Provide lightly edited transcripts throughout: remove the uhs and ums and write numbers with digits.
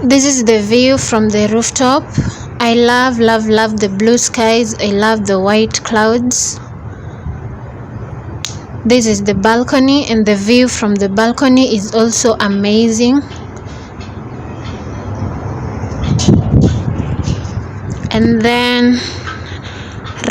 This is the view from the rooftop. I love the blue skies. I love the white clouds. This is the balcony, and the view from the balcony is also amazing. And then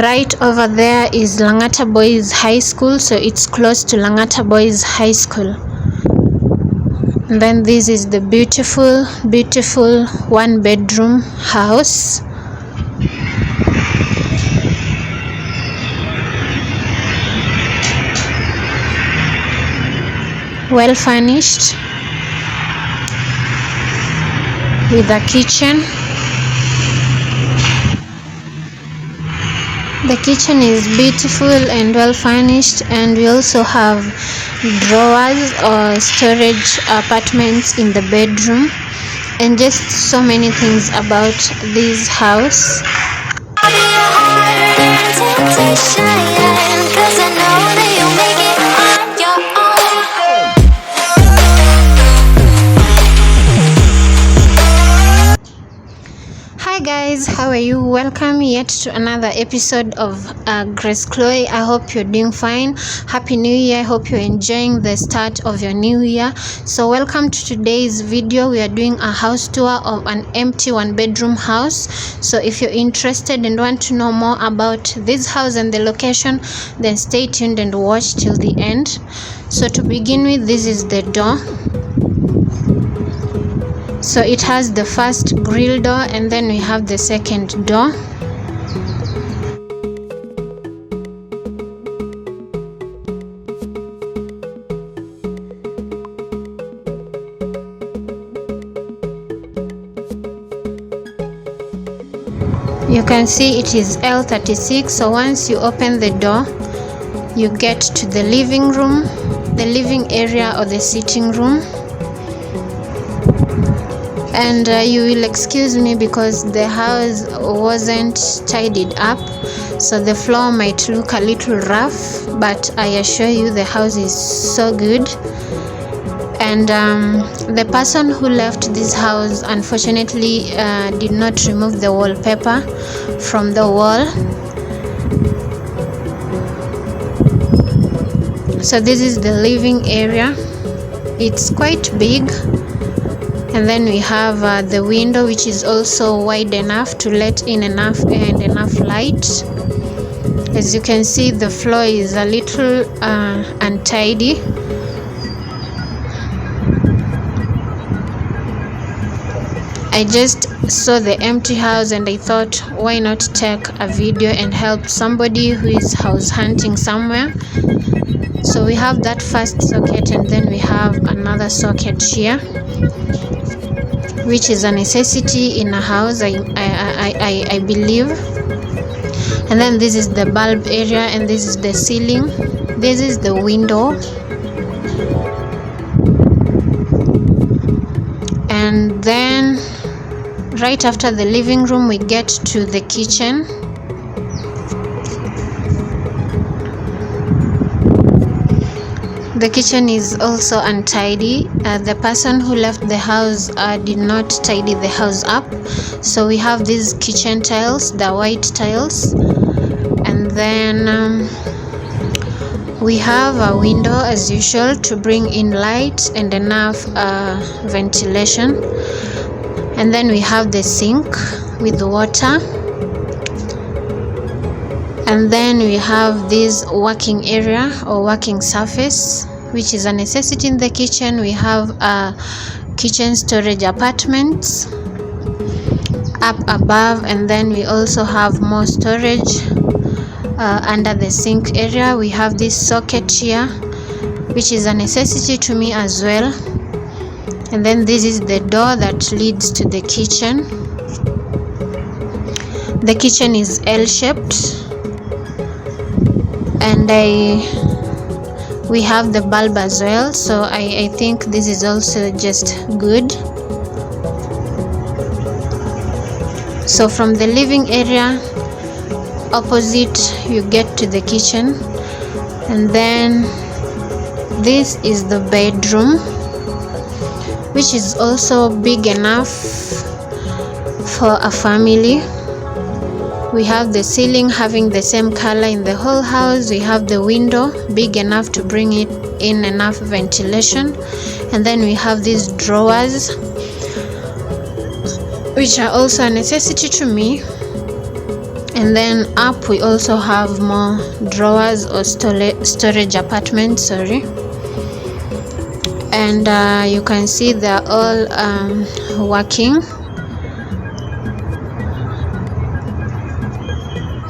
right over there is Langata Boys High School, so it's close to Langata Boys High School. And then this is the beautiful one bedroom house. Well furnished with a kitchen. The kitchen is beautiful and well furnished, and we also have drawers or storage apartments in the bedroom, and just so many things about this house. Hi guys, how are you? Welcome yet to another episode of Grace Chloe. I hope you're doing fine. Happy New Year. I hope you're enjoying the start of your new year. So welcome to today's video. We are doing a house tour of an empty one bedroom house. So if you're interested and want to know more about this house and the location, then stay tuned and watch till the end. So to begin with, this is the door. So it has the first grill door, and then we have the second door. You can see it is L36. So once you open the door, you get to the living room, the living area or the sitting room. And you will excuse me because the house wasn't tidied up, so the floor might look a little rough, but I assure you the house is so good. And the person who left this house unfortunately did not remove the wallpaper from the wall. So this is the living area. It's quite big. And then we have the window, which is also wide enough to let in enough air and enough light. As you can see, the floor is a little untidy. I just saw the empty house and I thought, why not take a video and help somebody who is house hunting somewhere. So we have that first socket, and then we have another socket here, which is a necessity in a house, I believe. And then this is the bulb area, and this is the ceiling. This is the window. And then right after the living room, we get to the kitchen. The kitchen is also untidy. The person who left the house did not tidy the house up. So we have these kitchen tiles, the white tiles. And then we have a window as usual to bring in light and enough ventilation. And then we have the sink with water. And then we have this working area or working surface, which is a necessity in the kitchen. We have a kitchen storage apartments up above, and then we also have more storage under the sink area. We have this socket here, which is a necessity to me as well. And then this is the door that leads to the kitchen. The kitchen is L-shaped. And we have the bulb as well, so I think this is also just good. So from the living area opposite, you get to the kitchen, and then this is the bedroom. which is also big enough for a family. We have the ceiling having the same color in the whole house. We have the window big enough to bring it in enough ventilation, and then we have these drawers, which are also a necessity to me. And then up we also have more drawers or storage apartments, and you can see they're all working,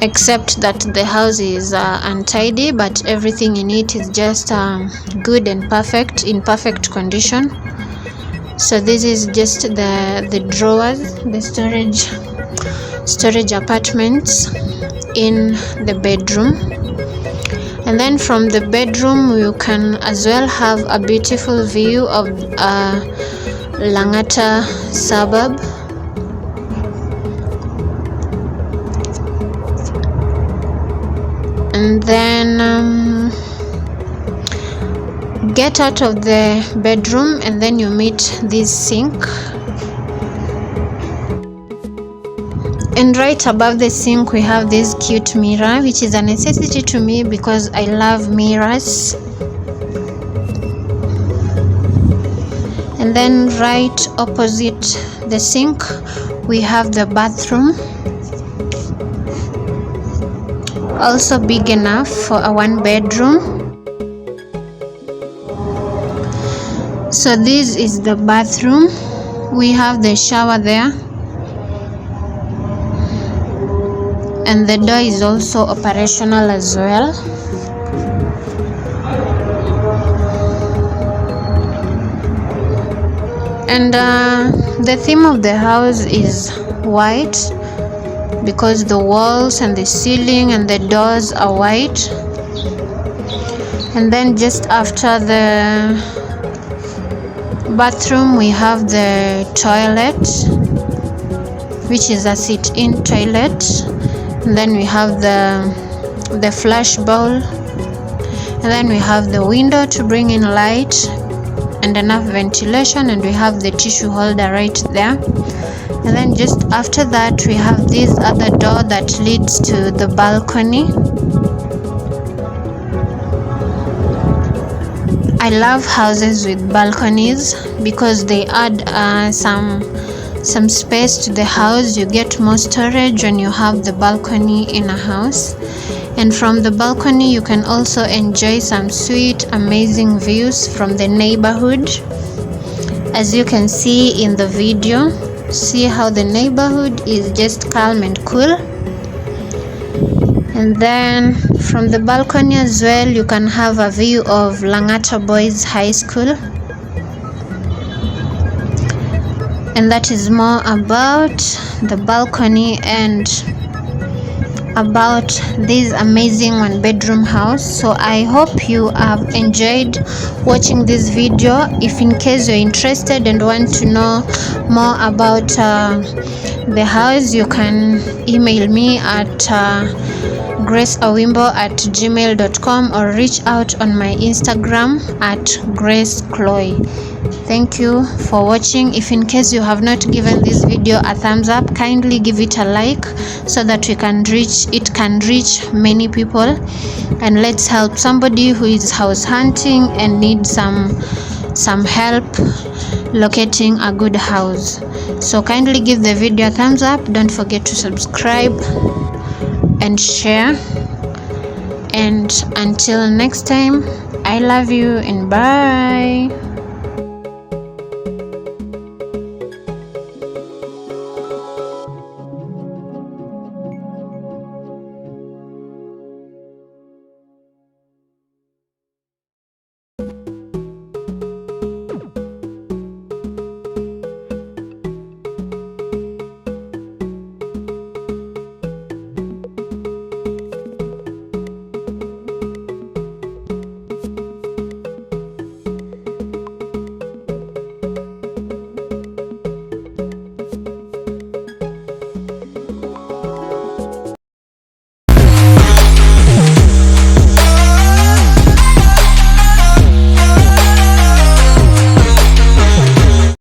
except that the house is untidy, but everything in it is just good and in perfect condition. So this is just the drawers, the storage apartments in the bedroom. And then from the bedroom you can as well have a beautiful view of Lang'ata suburb. And then get out of the bedroom, and then you meet this sink. And right above the sink we have this cute mirror, which is a necessity to me because I love mirrors. And then right opposite the sink we have the bathroom, also big enough for a one bedroom. So this is the bathroom. We have the shower there, and the door is also operational as well. And the theme of the house is white, because the walls and the ceiling and the doors are white. And then just after the bathroom we have the toilet, which is a sit-in toilet. And then we have the flush bowl, and then we have the window to bring in light and enough ventilation, and we have the tissue holder right there. And then just after that we have this other door that leads to the balcony. I love houses with balconies because they add some space to the house. You get more storage when you have the balcony in a house. And from the balcony you can also enjoy some sweet, amazing views from the neighborhood. As you can see in the video, see how the neighborhood is just calm and cool. And then from the balcony as well you can have a view of Lang'ata Boys High School. And that is more about the balcony and about this amazing one bedroom house. So I hope you have enjoyed watching this video. If in case you're interested and want to know more about the house, you can email me at graceawimbo@gmail.com or reach out on my Instagram at gracechloe. Thank you for watching. If in case you have not given this video a thumbs up, kindly give it a like so that it can reach many people, and let's help somebody who is house hunting and needs some help locating a good house. So kindly give the video a thumbs up. Don't forget to subscribe and share, and until next time, I love you and bye.